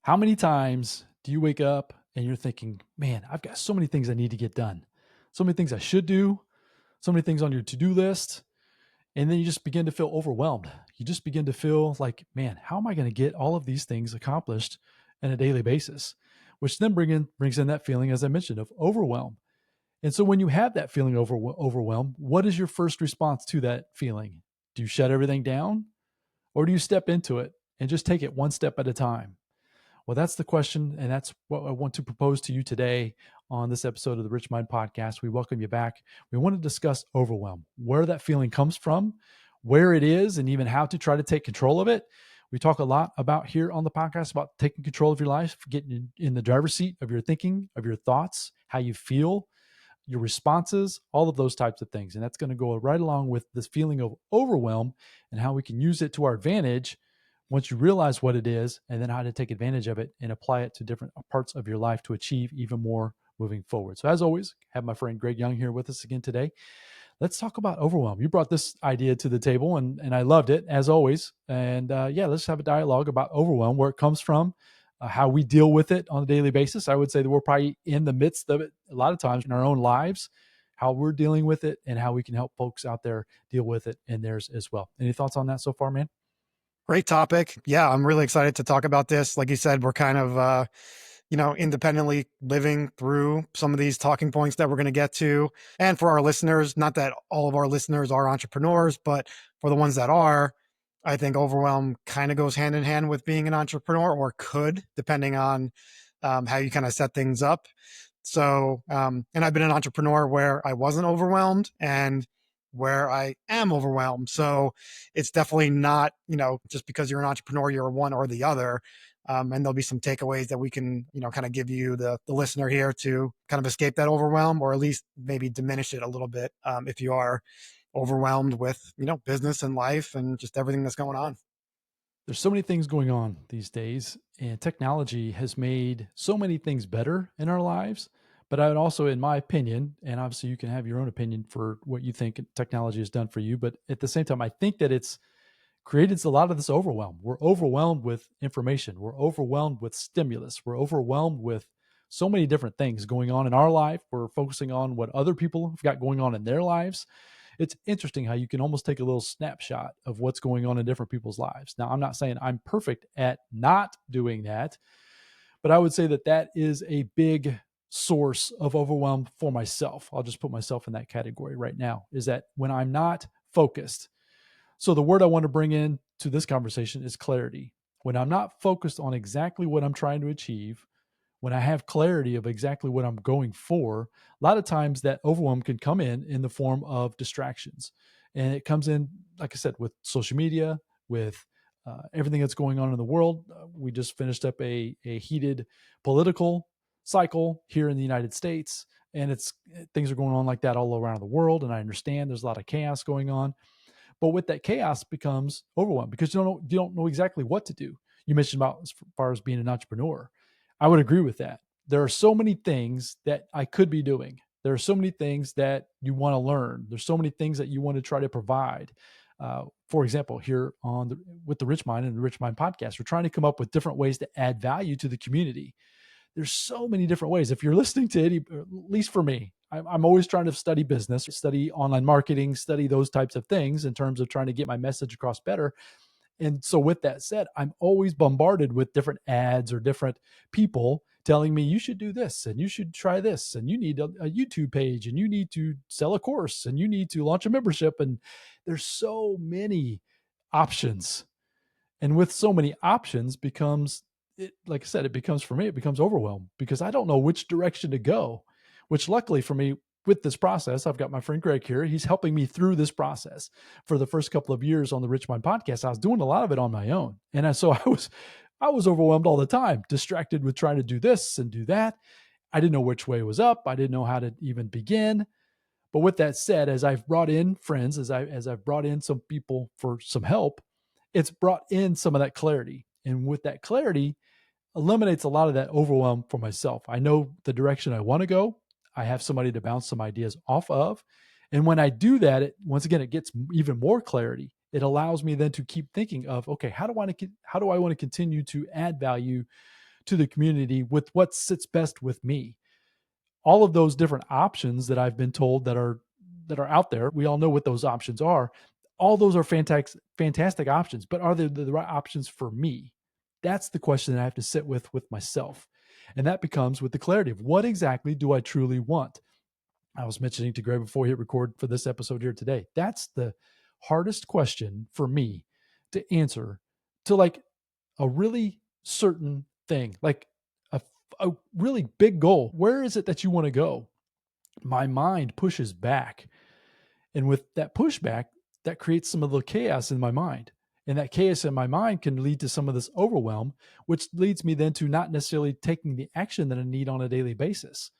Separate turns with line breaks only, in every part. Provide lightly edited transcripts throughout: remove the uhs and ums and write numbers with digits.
How many times do you wake up and you're thinking, man, I've got so many things I need to get done, so many things I should do, so many things on your to do list. And then you just begin to feel overwhelmed. You just begin to feel like, man, how am I going to get all of these things accomplished on a daily basis? Which then brings in that feeling, as I mentioned, of overwhelm. And so when you have that feeling overwhelmed, what is your first response to that feeling? Do you shut everything down, or do you step into it and just take it one step at a time? Well, that's the question, and that's what I want to propose to you today on this episode of the Rich Mind Podcast. We welcome you back. We want to discuss overwhelm, where that feeling comes from, where it is, and even how to try to take control of it. We talk a lot about here on the podcast about taking control of your life, getting in the driver's seat of your thinking, of your thoughts, how you feel, your responses, all of those types of things. And that's going to go right along with this feeling of overwhelm and how we can use it to our advantage once you realize what it is, and then how to take advantage of it and apply it to different parts of your life to achieve even more moving forward. So as always, I have my friend Greg Junge here with us again today. Let's talk about overwhelm. You brought this idea to the table, and I loved it as always. And let's have a dialogue about overwhelm, where it comes from, how we deal with it on a daily basis. I would say that we're probably in the midst of it a lot of times in our own lives, how we're dealing with it, and how we can help folks out there deal with it in theirs as well. Any thoughts on that so far, man?
Great topic. Yeah, I'm really excited to talk about this. Like you said, we're kind of, independently living through some of these talking points that we're going to get to. And for our listeners, not that all of our listeners are entrepreneurs, but for the ones that are, I think overwhelm kind of goes hand in hand with being an entrepreneur, or could, depending on how you kind of set things up. So, and I've been an entrepreneur where I wasn't overwhelmed and where I am overwhelmed. So it's definitely not, just because you're an entrepreneur, you're one or the other. And there'll be some takeaways that we can, kind of give you, the listener here, to kind of escape that overwhelm, or at least maybe diminish it a little bit, if you are overwhelmed with, business and life and just everything that's going on.
There's so many things going on these days, and technology has made so many things better in our lives. But I would also, in my opinion, and obviously you can have your own opinion for what you think technology has done for you, but at the same time, I think that it's created a lot of this overwhelm. We're overwhelmed with information. We're overwhelmed with stimulus. We're overwhelmed with so many different things going on in our life. We're focusing on what other people have got going on in their lives. It's interesting how you can almost take a little snapshot of what's going on in different people's lives. Now, I'm not saying I'm perfect at not doing that, but I would say that that is a big source of overwhelm for myself. I'll just put myself in that category right now, is that when I'm not focused. So the word I want to bring in to this conversation is clarity. When I'm not focused on exactly what I'm trying to achieve, when I have clarity of exactly what I'm going for, a lot of times that overwhelm can come in the form of distractions. And it comes in, like I said, with social media, with everything that's going on in the world. We just finished up a heated political cycle here in the United States, and things are going on like that all around the world. And I understand there's a lot of chaos going on, but with that chaos becomes overwhelmed because you don't know exactly what to do. You mentioned about as far as being an entrepreneur. I would agree with that. There are so many things that I could be doing. There are so many things that you want to learn. There's so many things that you want to try to provide. For example, here with the Rich Mind and the Rich Mind podcast, we're trying to come up with different ways to add value to the community. There's so many different ways. If you're listening to it, at least for me, I'm always trying to study business, study online marketing, study those types of things in terms of trying to get my message across better. And so with that said, I'm always bombarded with different ads or different people telling me you should do this and you should try this and you need a YouTube page and you need to sell a course and you need to launch a membership. And there's so many options. And with so many options becomes it, like I said, it becomes for me, it becomes overwhelmed because I don't know which direction to go, which luckily for me with this process, I've got my friend Greg here. He's helping me through this process. For the first couple of years on the Rich Mind podcast, I was doing a lot of it on my own. And so I was overwhelmed all the time, distracted with trying to do this and do that. I didn't know which way was up. I didn't know how to even begin. But with that said, as I've brought in friends, as I've brought in some people for some help, it's brought in some of that clarity. And with that clarity, eliminates a lot of that overwhelm for myself. I know the direction I want to go. I have somebody to bounce some ideas off of. And when I do that, once again, it gets even more clarity. It allows me then to keep thinking of, okay, how do I want to continue to add value to the community with what sits best with me. All of those different options that I've been told that are out there, we all know what those options are. All those are fantastic options, but are they the right options for me? That's the question that I have to sit with myself. And that becomes with the clarity of what exactly do I truly want? I was mentioning to Greg before we hit record for this episode here today. That's the hardest question for me to answer, to like a really certain thing, like a, a really big goal. Where is it that you want to go? My mind pushes back. And with that pushback, that creates some of the chaos in my mind. And that chaos in my mind can lead to some of this overwhelm, which leads me then to not necessarily taking the action that I need on a daily basis.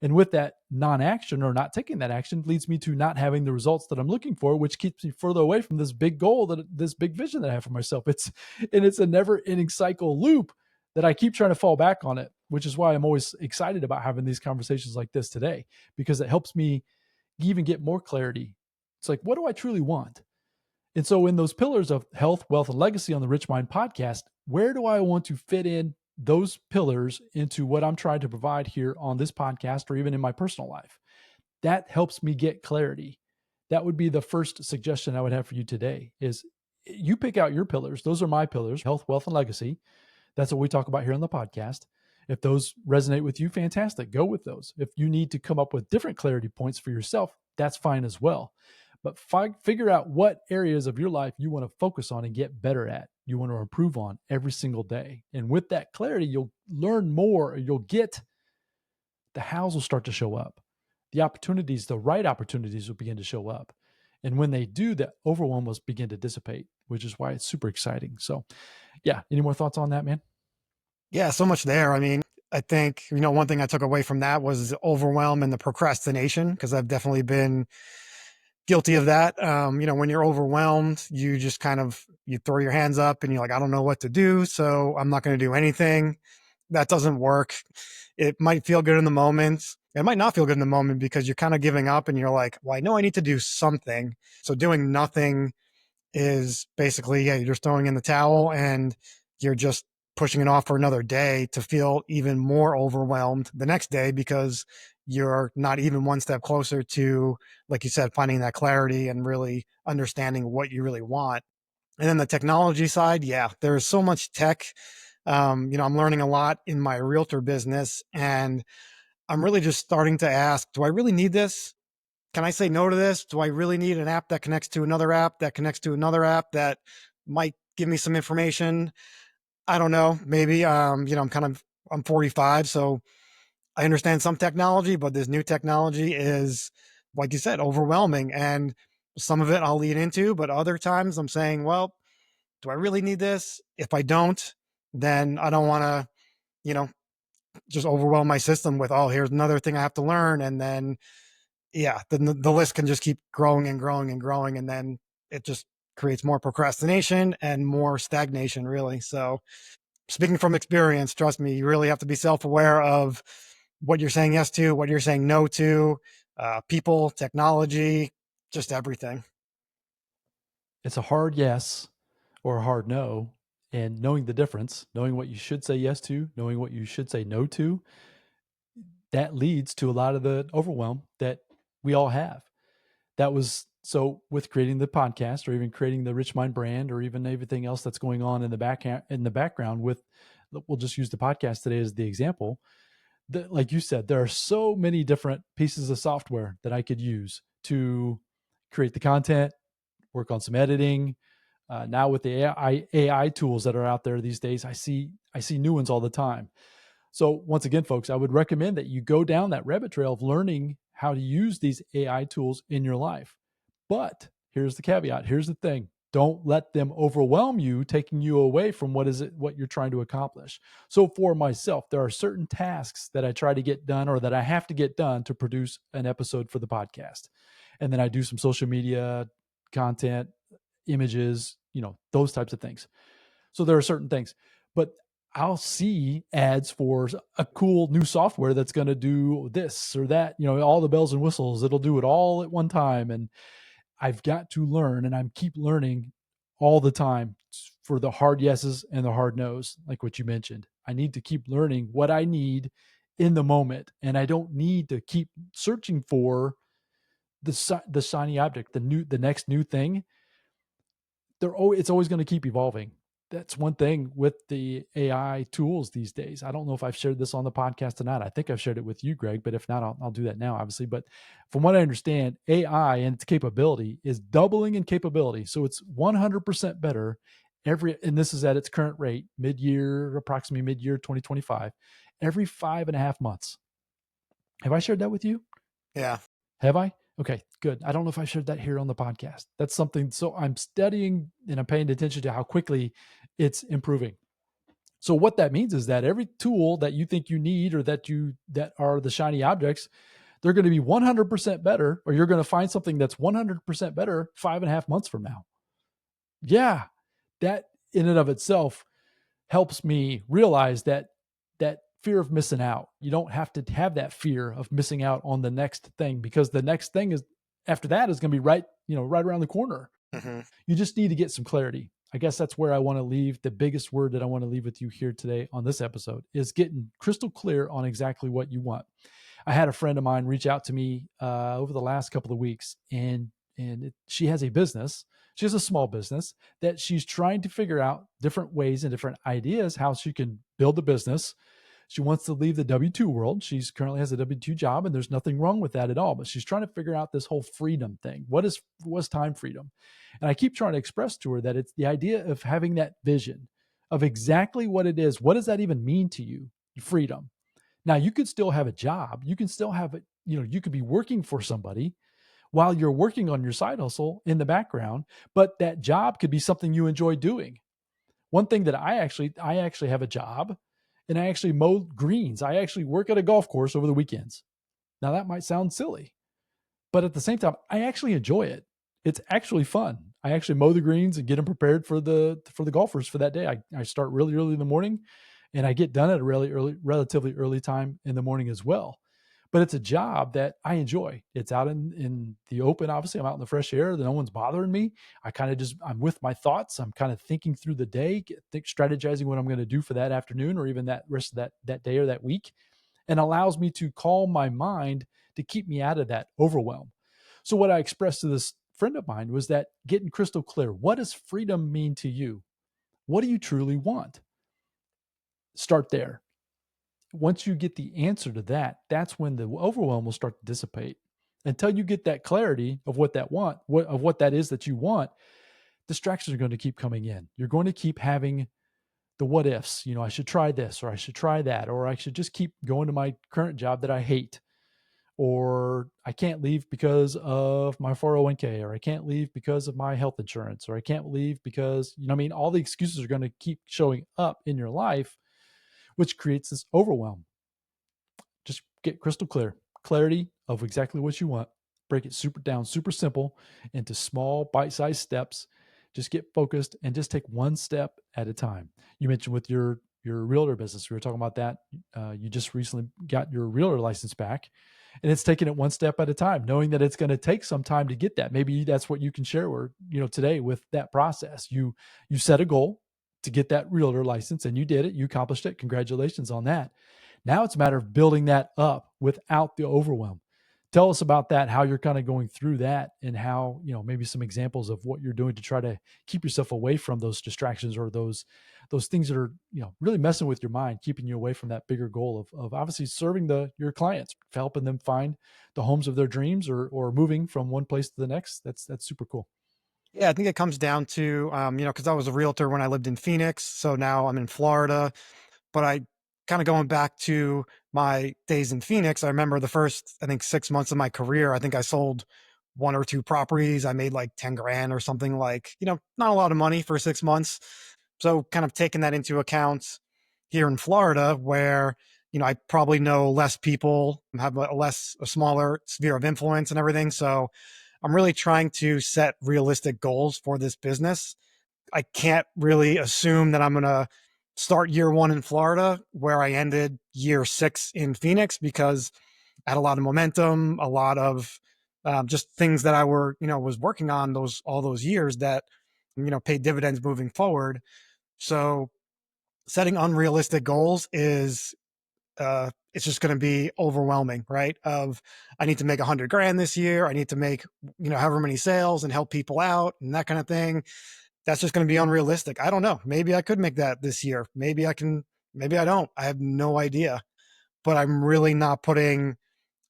And with that non-action or not taking that action leads me to not having the results that I'm looking for, which keeps me further away from this big goal, that this big vision that I have for myself. It's a never-ending cycle loop that I keep trying to fall back on it, which is why I'm always excited about having these conversations like this today, because it helps me even get more clarity. It's like, what do I truly want? And so, in those pillars of health, wealth, and legacy on the Rich Mind podcast, where do I want to fit in those pillars into what I'm trying to provide here on this podcast or even in my personal life? That helps me get clarity. That would be the first suggestion I would have for you today is you pick out your pillars. Those are my pillars: health, wealth, and legacy. That's what we talk about here on the podcast. If those resonate with you, fantastic. Go with those. If you need to come up with different clarity points for yourself, that's fine as well. But figure out what areas of your life you want to focus on and get better at, you want to improve on every single day. And with that clarity, you'll learn more. You'll get the hows will start to show up. The opportunities, the right opportunities will begin to show up. And when they do, the overwhelm will begin to dissipate, which is why it's super exciting. So, yeah. Any more thoughts on that, man?
Yeah, so much there. I mean, I think, one thing I took away from that was the overwhelm and the procrastination, because I've definitely been guilty of that. When you're overwhelmed, you just you throw your hands up and you're like, I don't know what to do, so I'm not going to do anything. That doesn't work. It might feel good in the moment. It might not feel good in the moment because you're kind of giving up and you're like, well, I know I need to do something. So doing nothing is basically, yeah, you're just throwing in the towel and you're just pushing it off for another day to feel even more overwhelmed the next day because you're not even one step closer to, like you said, finding that clarity and really understanding what you really want. And then the technology side, yeah, there's so much tech. I'm learning a lot in my realtor business, and I'm really just starting to ask, do I really need this? Can I say no to this? Do I really need an app that connects to another app that connects to another app that might give me some information? I don't know. Maybe, I'm 45, so I understand some technology, but this new technology is, like you said, overwhelming. And some of it I'll lead into, but other times I'm saying, well, do I really need this? If I don't, then I don't want to, you know, just overwhelm my system with, oh, here's another thing I have to learn. And then, yeah, the list can just keep growing and growing and growing. And then it just creates more procrastination and more stagnation, really. So, speaking from experience, trust me, you really have to be self-aware of what you're saying yes to, what you're saying no to, people, technology, just everything.
It's a hard yes or a hard no. And knowing the difference, knowing what you should say yes to, knowing what you should say no to, that leads to a lot of the overwhelm that we all have. That was so with creating the podcast or even creating the Rich Mind brand or even everything else that's going on in the background with, we'll just use the podcast today as the example. Like you said, there are so many different pieces of software that I could use to create the content, work on some editing. Now with the AI tools that are out there these days, I see new ones all the time. So once again, folks, I would recommend that you go down that rabbit trail of learning how to use these AI tools in your life. But here's the caveat. Here's the thing. Don't let them overwhelm you, taking you away from what you're trying to accomplish. So for myself, there are certain tasks that I try to get done or that I have to get done to produce an episode for the podcast. And then I do some social media content, images, those types of things. So there are certain things, but I'll see ads for a cool new software that's going to do this or that, all the bells and whistles. It'll do it all at one time. And I've got to learn, and I'm keep learning all the time for the hard yeses and the hard nos, like what you mentioned. I need to keep learning what I need in the moment, and I don't need to keep searching for the shiny object, the next new thing. It's always going to keep evolving. That's one thing with the AI tools these days. I don't know if I've shared this on the podcast or not. I think I've shared it with you, Greg, but if not, I'll do that now, obviously. But from what I understand, AI and its capability is doubling in capability. So it's 100% better and this is at its current rate, approximately mid year 2025, every 5.5 months. Have I shared that with you?
Yeah.
Have I? Okay, good. I don't know if I shared that here on the podcast. That's something. So I'm studying and I'm paying attention to how quickly it's improving. So what that means is that every tool that you think you need or that are the shiny objects, they're going to be 100% better, or you're going to find something that's 100% better 5.5 months from now. Yeah, that in and of itself helps me realize that fear of missing out. You don't have to have that fear of missing out on the next thing, because the next thing is after that is going to be right around the corner.
Mm-hmm.
You just need to get some clarity. I guess that's where I want to leave. The biggest word that I want to leave with you here today on this episode is getting crystal clear on exactly what you want. I had a friend of mine reach out to me over the last couple of weeks, and she has a business. She has a small business that she's trying to figure out different ways and different ideas how she can build a business. She wants to leave the W-2 world. She's currently has a W-2 job, and there's nothing wrong with that at all. But she's trying to figure out this whole freedom thing. What's time freedom? And I keep trying to express to her that it's the idea of having that vision of exactly what it is. What does that even mean to you? Freedom. Now, you could still have a job. You can still have it. You could be working for somebody while you're working on your side hustle in the background, but that job could be something you enjoy doing. One thing that I actually have a job, and I actually mow greens. I actually work at a golf course over the weekends. Now that might sound silly, but at the same time, I actually enjoy it. It's actually fun. I actually mow the greens and get them prepared for the golfers for that day. I start really early in the morning, and I get done at a relatively early time in the morning as well. But it's a job that I enjoy. It's out in the open. Obviously, I'm out in the fresh air. No one's bothering me. I'm with my thoughts. I'm kind of thinking through the day, strategizing what I'm going to do for that afternoon or even that rest of that day or that week, and allows me to calm my mind to keep me out of that overwhelm. So what I expressed to this friend of mine was that getting crystal clear. What does freedom mean to you? What do you truly want? Start there. Once you get the answer to that, that's when the overwhelm will start to dissipate. Until you get that clarity of what that is that you want, distractions are going to keep coming in. You're going to keep having the what ifs. I should try this, or I should try that, or I should just keep going to my current job that I hate, or I can't leave because of my 401k, or I can't leave because of my health insurance, or I can't leave because, all the excuses are going to keep showing up in your life, which creates this overwhelm. Just get crystal clarity of exactly what you want. Break it super simple into small bite-sized steps. Just get focused and just take one step at a time. You mentioned with your realtor business, we were talking about that. You just recently got your realtor license back, and it's taking it one step at a time, knowing that it's going to take some time to get that. Maybe that's what you can share today with that process. You set a goal to get that realtor license, and you did it. You accomplished it. Congratulations on that. Now it's a matter of building that up without the overwhelm. Tell us about that, how you're kind of going through that, and how, maybe some examples of what you're doing to try to keep yourself away from those distractions or those things that are, really messing with your mind, keeping you away from that bigger goal of obviously serving your clients, helping them find the homes of their dreams, or moving from one place to the next. That's super cool.
Yeah, I think it comes down to, because I was a realtor when I lived in Phoenix. So now I'm in Florida. But I kind of going back to my days in Phoenix, I remember the first, I think, 6 months of my career, I think I sold one or two properties. I made like 10 grand or something, like, not a lot of money for 6 months. So kind of taking that into account here in Florida, where, I probably know less people, have a smaller sphere of influence and everything. So I'm really trying to set realistic goals for this business. I can't really assume that I'm going to start year one in Florida where I ended year 6 in Phoenix, because I had a lot of momentum, a lot of just things that I was working on all those years that pay dividends moving forward. So setting unrealistic goals is it's just going to be overwhelming, right? Of I need to make 100 grand this year. I need to make, however many sales and help people out and that kind of thing. That's just going to be unrealistic. I don't know. Maybe I could make that this year. Maybe I can, maybe I don't. I have no idea, but I'm really not putting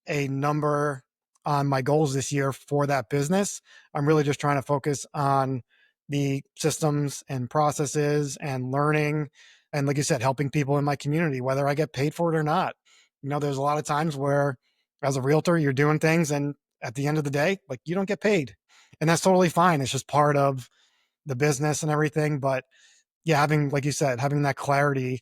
a number on my goals this year for that business. I'm really just trying to focus on the systems and processes and learning. And like you said, helping people in my community, whether I get paid for it or not. There's a lot of times where as a realtor, you're doing things and at the end of the day, like you don't get paid. And that's totally fine. It's just part of the business and everything. But yeah, having, like you said, having that clarity,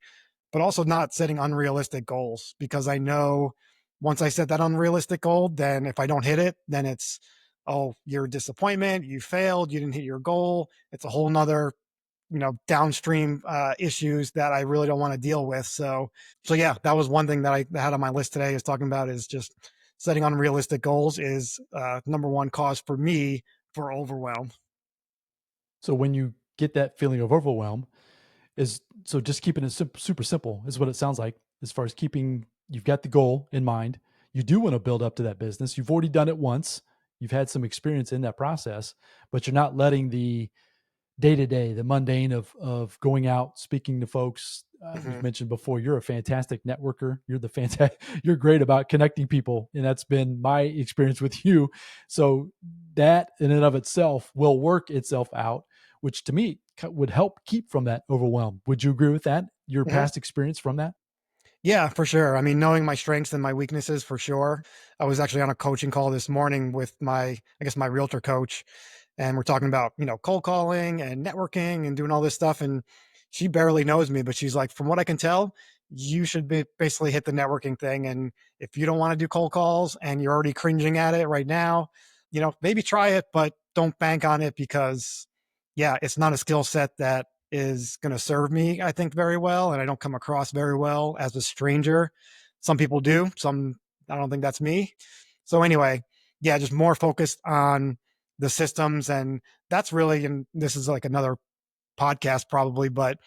but also not setting unrealistic goals, because I know once I set that unrealistic goal, then if I don't hit it, then it's, oh, you're a disappointment, you failed, you didn't hit your goal. It's a whole nother, downstream issues that I really don't want to deal with. So yeah, that was one thing that I had on my list today is talking about is just setting unrealistic goals is number one cause for me for overwhelm.
So when you get that feeling of overwhelm, is so just keeping it super simple is what it sounds like. As far as keeping, you've got the goal in mind. You do want to build up to that business. You've already done it once. You've had some experience in that process, but you're not letting the day to day, the mundane of going out, speaking to folks. We've
Hmm.
mentioned before, you're a fantastic networker. You're the fantastic. You're great about connecting people, and that's been my experience with you. So that in and of itself will work itself out, which to me would help keep from that overwhelm. Would you agree with that? Your
Hmm.
past experience from that?
Yeah, for sure. I mean, knowing my strengths and my weaknesses for sure. I was actually on a coaching call this morning with I guess my realtor coach, and we're talking about, cold calling and networking and doing all this stuff. And she barely knows me, but she's like, from what I can tell, you should be basically hit the networking thing. And if you don't want to do cold calls and you're already cringing at it right now, maybe try it, but don't bank on it because yeah, it's not a skill set that is going to serve me, I think, very well. And I don't come across very well as a stranger. Some people do. I don't think that's me. So anyway, yeah, just more focused on the systems. And that's really, and this is like another podcast probably, but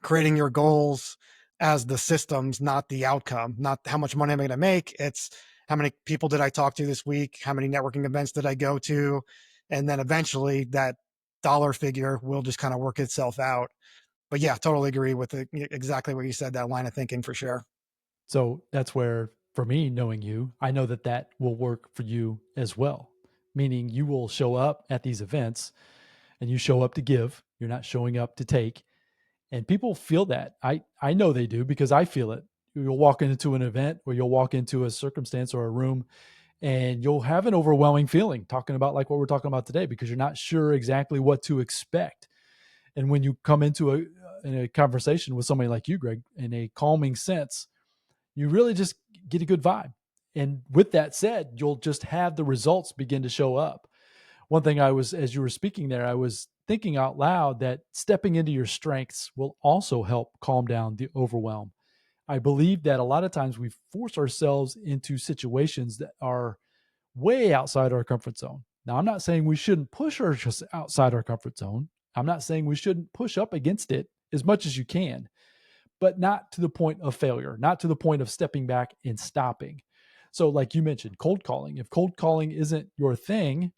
creating your goals as the systems, not the outcome, not how much money am I going to make. It's how many people did I talk to this week? How many networking events did I go to? And then eventually that dollar figure will just kind of work itself out. But yeah, totally agree with exactly what you said, that line of thinking for sure.
So that's where, for me, knowing you, I know that that will work for you as well. Meaning you will show up at these events and you show up to give. You're not showing up to take. And people feel that. I know they do because I feel it. You'll walk into an event or you'll walk into a circumstance or a room and you'll have an overwhelming feeling talking about like what we're talking about today because you're not sure exactly what to expect. And when you come into in a conversation with somebody like you, Greg, in a calming sense, you really just get a good vibe. And with that said, you'll just have the results begin to show up. One thing I was, as you were speaking there, I was thinking out loud that stepping into your strengths will also help calm down the overwhelm. I believe that a lot of times we force ourselves into situations that are way outside our comfort zone. Now, I'm not saying we shouldn't push ourselves outside our comfort zone. I'm not saying we shouldn't push up against it as much as you can, but not to the point of failure, not to the point of stepping back and stopping. So, like you mentioned, cold calling. If cold calling isn't your thing,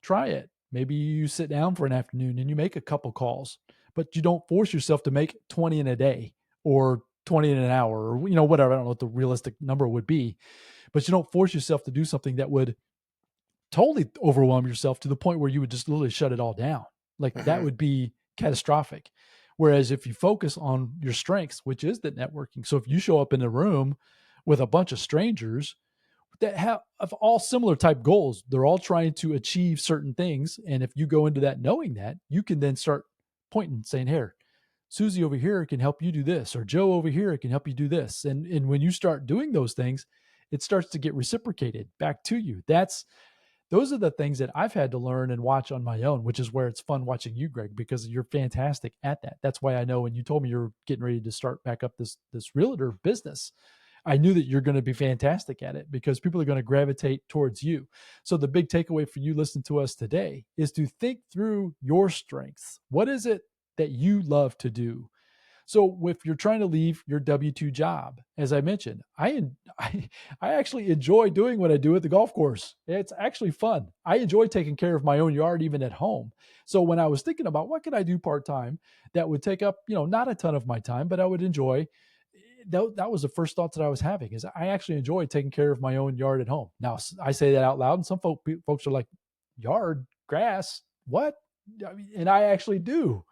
try it. Maybe you sit down for an afternoon and you make a couple calls, but you don't force yourself to make 20 in a day or 20 in an hour or whatever. I don't know what the realistic number would be, but you don't force yourself to do something that would totally overwhelm yourself to the point where you would just literally shut it all down. Like that
Hmm.
would be catastrophic. Whereas if you focus on your strengths, which is the networking. So if you show up in a room with a bunch of strangers that have of all similar type goals, they're all trying to achieve certain things. And if you go into that knowing that, you can then start pointing, saying, here, Susie over here can help you do this, or Joe over here can help you do this. And when you start doing those things, it starts to get reciprocated back to you. Those are the things that I've had to learn and watch on my own, which is where it's fun watching you, Greg, because you're fantastic at that. That's why I know when you told me you're getting ready to start back up this realtor business, I knew that you're going to be fantastic at it because people are going to gravitate towards you. So the big takeaway for you listening to us today is to think through your strengths. What is it that you love to do? So if you're trying to leave your W-2 job, as I mentioned, I I actually enjoy doing what I do at the golf course. It's actually fun. I enjoy taking care of my own yard even at home. So when I was thinking about what could I do part-time that would take up, not a ton of my time, but I would enjoy, that was the first thought that I was having is I actually enjoy taking care of my own yard at home. Now I say that out loud and some folks are like, yard, grass, what? I mean, and I actually do.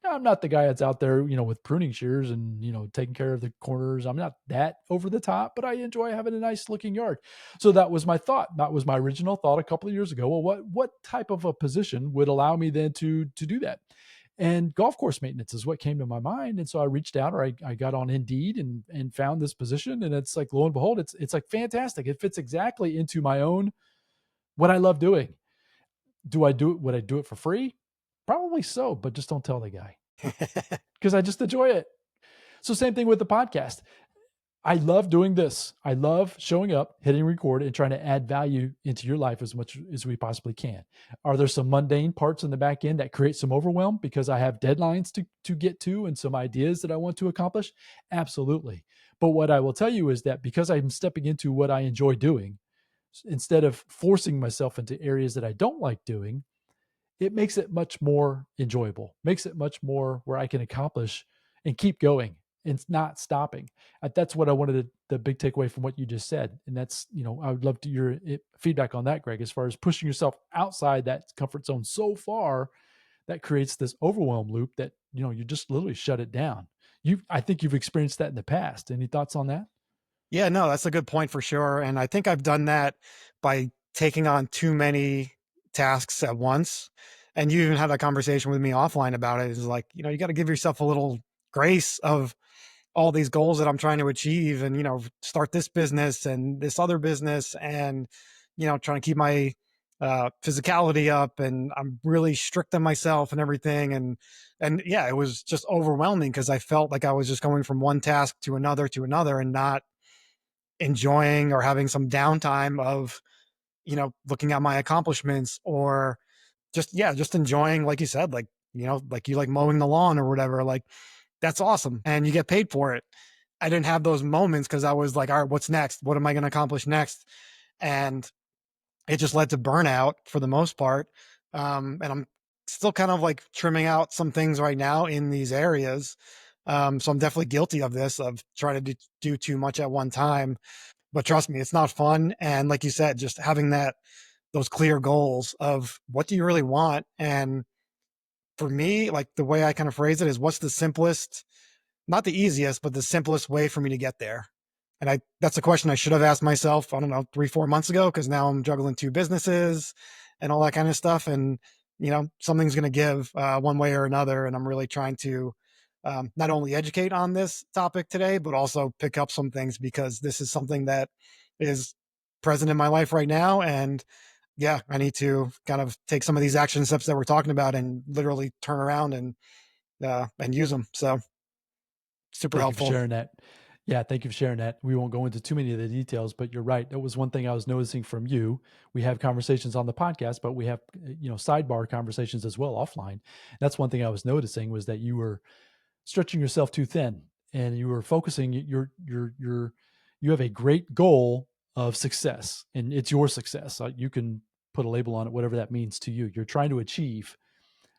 Now, I'm not the guy that's out there, with pruning shears and, taking care of the corners. I'm not that over the top, but I enjoy having a nice looking yard. So that was my thought. That was my original thought a couple of years ago. Well, what type of a position would allow me then to do that? And golf course maintenance is what came to my mind. And so I reached out, or I got on Indeed and found this position. And it's like, lo and behold, it's like fantastic. It fits exactly into my own, what I love doing. Would I do it for free? Probably so, but just don't tell the guy because I just enjoy it. So same thing with the podcast. I love doing this. I love showing up, hitting record, and trying to add value into your life as much as we possibly can. Are there some mundane parts in the back end that create some overwhelm because I have deadlines to get to and some ideas that I want to accomplish? Absolutely. But what I will tell you is that because I'm stepping into what I enjoy doing, instead of forcing myself into areas that I don't like doing, it makes it much more enjoyable, makes it much more where I can accomplish and keep going and not stopping. That's what I wanted the big takeaway from what you just said. And that's, I would love to your feedback on that, Greg, as far as pushing yourself outside that comfort zone so far that creates this overwhelm loop that, you just literally shut it down. I think you've experienced that in the past. Any thoughts on that?
Yeah, no, that's a good point for sure. And I think I've done that by taking on too many tasks at once. And you even had that conversation with me offline about it. It's like, you got to give yourself a little grace of all these goals that I'm trying to achieve and, start this business and this other business and, trying to keep my physicality up. And I'm really strict on myself and everything. And yeah, it was just overwhelming because I felt like I was just going from one task to another and not enjoying or having some downtime of, looking at my accomplishments or just, yeah, just enjoying, like you said, like, like you like mowing the lawn or whatever, like that's awesome. And you get paid for it. I didn't have those moments because I was like, all right, what's next? What am I going to accomplish next? And it just led to burnout for the most part. And I'm still kind of like trimming out some things right now in these areas. So I'm definitely guilty of this, of trying to do too much at one time. But trust me, it's not fun. And like you said, just having those clear goals of what do you really want? And for me, like the way I kind of phrase it is what's the simplest, not the easiest, but the simplest way for me to get there. And that's a question I should have asked myself, I don't know, 3, 4 months ago, because now I'm juggling 2 businesses and all that kind of stuff. And, something's going to give one way or another. And I'm really trying to not only educate on this topic today, but also pick up some things because this is something that is present in my life right now. And yeah, I need to kind of take some of these action steps that we're talking about and literally turn around and use them. So super
Thank you for
helpful.
sharing that. Yeah, thank you for sharing that. We won't go into too many of the details, but you're right. That was one thing I was noticing from you. We have conversations on the podcast, but we have, sidebar conversations as well offline. That's one thing I was noticing was that you were stretching yourself too thin and you were focusing you have a great goal of success and it's your success. You can put a label on it, whatever that means to you. You're trying to achieve.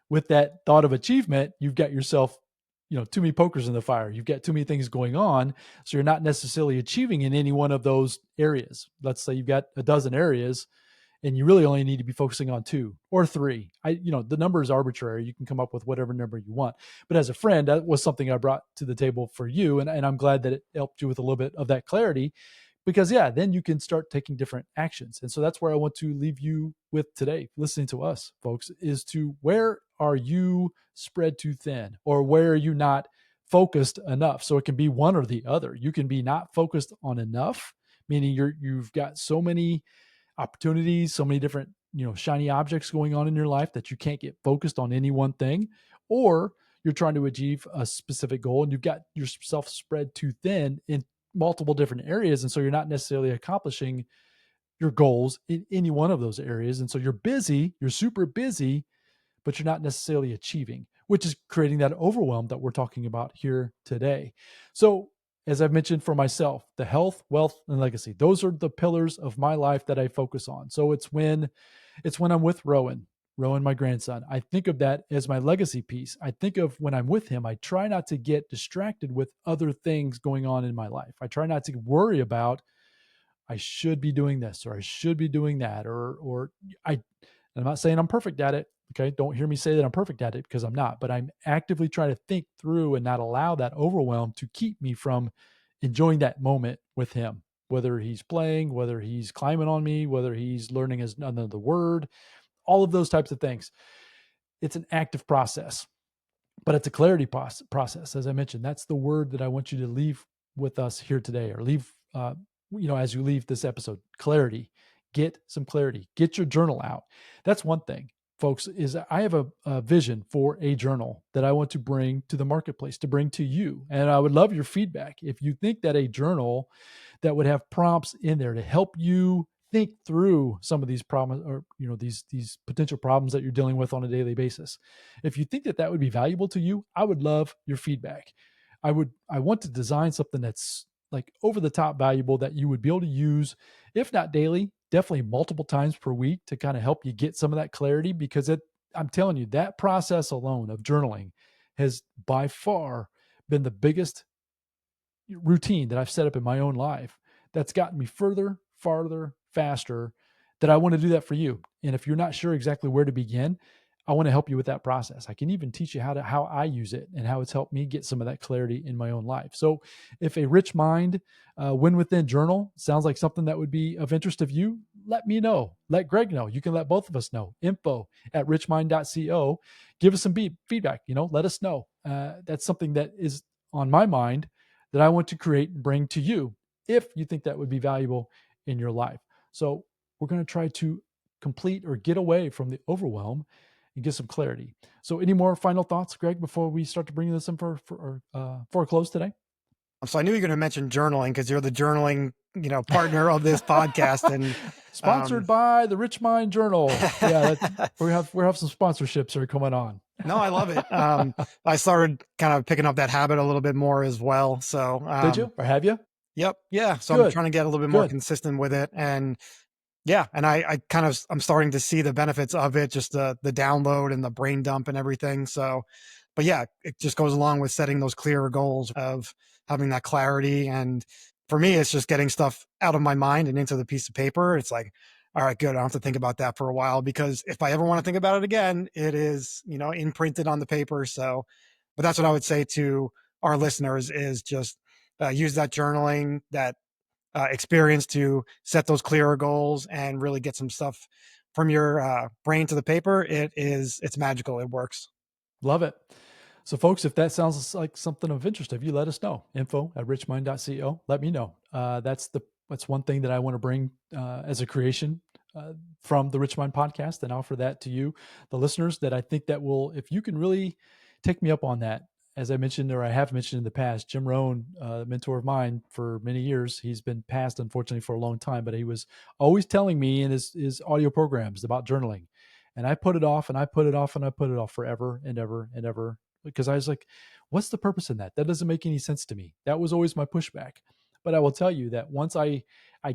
With that thought of achievement, you've got yourself, too many pokers in the fire. You've got too many things going on. So you're not necessarily achieving in any one of those areas. Let's say you've got a dozen areas and you really only need to be focusing on 2 or 3. The number is arbitrary. You can come up with whatever number you want. But as a friend, that was something I brought to the table for you. And I'm glad that it helped you with a little bit of that clarity because yeah, then you can start taking different actions. And so that's where I want to leave you with today, listening to us folks, is to where are you spread too thin or where are you not focused enough? So it can be one or the other. You can be not focused on enough, meaning you've got so many opportunities, so many different, shiny objects going on in your life that you can't get focused on any one thing, or you're trying to achieve a specific goal and you've got yourself spread too thin in multiple different areas. And so you're not necessarily accomplishing your goals in any one of those areas. And so you're busy, you're super busy, but you're not necessarily achieving, which is creating that overwhelm that we're talking about here today. So, as I've mentioned for myself, the health, wealth, and legacy, those are the pillars of my life that I focus on. So it's when I'm with Rowan, my grandson. I think of that as my legacy piece. I think of when I'm with him, I try not to get distracted with other things going on in my life. I try not to worry about I should be doing this or I should be doing that or I'm not saying I'm perfect at it. Okay. Don't hear me say that I'm perfect at it because I'm not, but I'm actively trying to think through and not allow that overwhelm to keep me from enjoying that moment with him, whether he's playing, whether he's climbing on me, whether he's learning another word, all of those types of things. It's an active process, but it's a clarity process. As I mentioned, that's the word that I want you to leave with us here today, or leave, as you leave this episode, clarity. Get some clarity, get your journal out. That's one thing, folks, is I have a vision for a journal that I want to bring to the marketplace, to bring to you. And I would love your feedback. If you think that a journal that would have prompts in there to help you think through some of these problems, or these potential problems that you're dealing with on a daily basis, if you think that that would be valuable to you, I would love your feedback. I want to design something that's like over the top valuable that you would be able to use, if not daily, definitely multiple times per week, to kind of help you get some of that clarity. Because I'm telling you, that process alone of journaling has by far been the biggest routine that I've set up in my own life that's gotten me further, farther, faster, that I want to do that for you. And if you're not sure exactly where to begin, I want to help you with that process. I can even teach you how I use it and how it's helped me get some of that clarity in my own life. So if a rich mind, win within journal sounds like something that would be of interest of you, let me know. Let Greg know. You can let both of us know. info@richmind.co. Give us some feedback. Let us know. That's something that is on my mind that I want to create and bring to you if you think that would be valuable in your life. So we're going to try to complete or get away from the overwhelm and get some clarity. So any more final thoughts, Greg, before we start to bring this in for a close today?
So I knew you were going to mention journaling because you're the journaling, partner of this podcast. And
Sponsored by the Rich Mind Journal. Yeah, we have some sponsorships that are coming on.
No, I love it. I started kind of picking up that habit a little bit more as well. So,
Did you, or have you?
yep. Yeah. So I'm
Good.
trying to get a little bit more consistent with it. And yeah, and I'm starting to see the benefits of it, just the download and the brain dump and everything. So, but yeah, it just goes along with setting those clearer goals of having that clarity. And for me, it's just getting stuff out of my mind and into the piece of paper. It's like, all right, good. I don't have to think about that for a while, because if I ever want to think about it again, it is, imprinted on the paper. So, but that's what I would say to our listeners is just use that journaling, that experience to set those clearer goals and really get some stuff from your brain to the paper. It's magical. It works.
Love it. So, folks, if that sounds like something of interest of you, let us know. info@richmind.co. Let me know. That's one thing that I want to bring as a creation from the Rich Mind podcast, and offer that to you, the listeners, that I think that will, if you can really take me up on that. As I mentioned, or I have mentioned in the past, Jim Rohn, a mentor of mine for many years, he's been passed, unfortunately, for a long time, but he was always telling me in his audio programs about journaling. And I put it off and I put it off and I put it off forever and ever and ever, because I was like, what's the purpose in that? That doesn't make any sense to me. That was always my pushback. But I will tell you that once I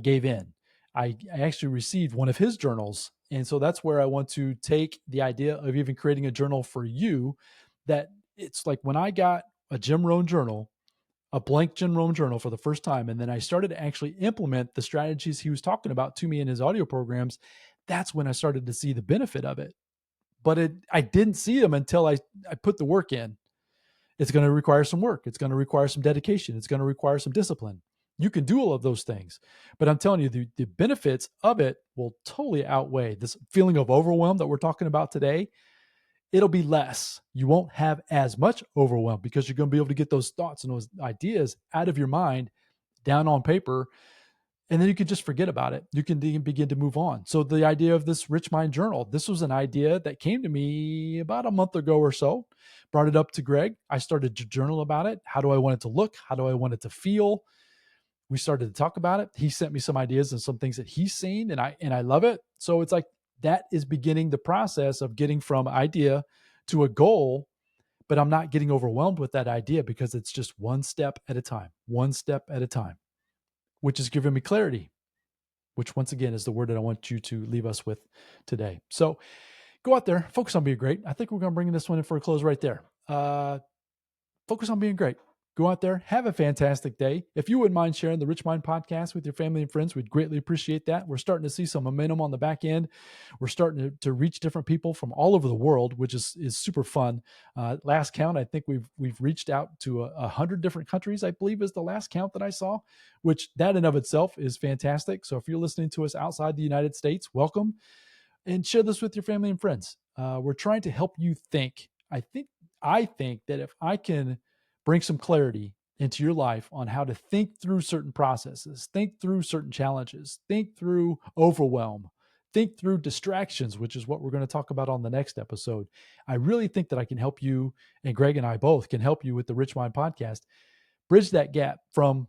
gave in, I actually received one of his journals. And so that's where I want to take the idea of even creating a journal for you. That it's like when I got a Jim Rohn journal, a blank Jim Rohn journal for the first time, and then I started to actually implement the strategies he was talking about to me in his audio programs, that's when I started to see the benefit of it. But I didn't see them until I put the work in. It's going to require some work. It's going to require some dedication. It's going to require some discipline. You can do all of those things, but I'm telling you, the benefits of it will totally outweigh this feeling of overwhelm that we're talking about today. It'll be less. You won't have as much overwhelm because you're going to be able to get those thoughts and those ideas out of your mind down on paper. And then you can just forget about it. You can begin to move on. So the idea of this Rich Mind Journal, this was an idea that came to me about a month ago or so. Brought it up to Greg. I started to journal about it. How do I want it to look? How do I want it to feel? we started to talk about it. He sent me some ideas and some things that he's seen, and I love it. So it's like that is beginning the process of getting from idea to a goal, but I'm not getting overwhelmed with that idea because it's just one step at a time, one step at a time, which is giving me clarity, which once again is the word that I want you to leave us with today. So go out there, focus on being great. I think we're going to bring this one in for a close right there. Focus on being great. Go out there, have a fantastic day. If you wouldn't mind sharing the Rich Mind podcast with your family and friends, we'd greatly appreciate that. We're starting to see some momentum on the back end. We're starting to reach different people from all over the world, which is super fun. Last count, I think we've reached out to 100 different countries, I believe is the last count that I saw, which that in of itself is fantastic. So if you're listening to us outside the United States, welcome, and share this with your family and friends. We're trying to help you think. I think that if I can bring some clarity into your life on how to think through certain processes, think through certain challenges, think through overwhelm, think through distractions, which is what we're going to talk about on the next episode. I really think that I can help you, and Greg and I both can help you with the Rich Mind podcast, bridge that gap from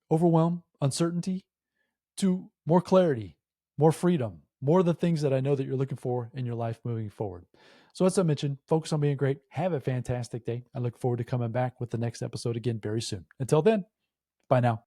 overwhelm, uncertainty, to more clarity, more freedom, more of the things that I know that you're looking for in your life moving forward. So as I mentioned, focus on being great. Have a fantastic day. I look forward to coming back with the next episode again very soon. Until then, bye now.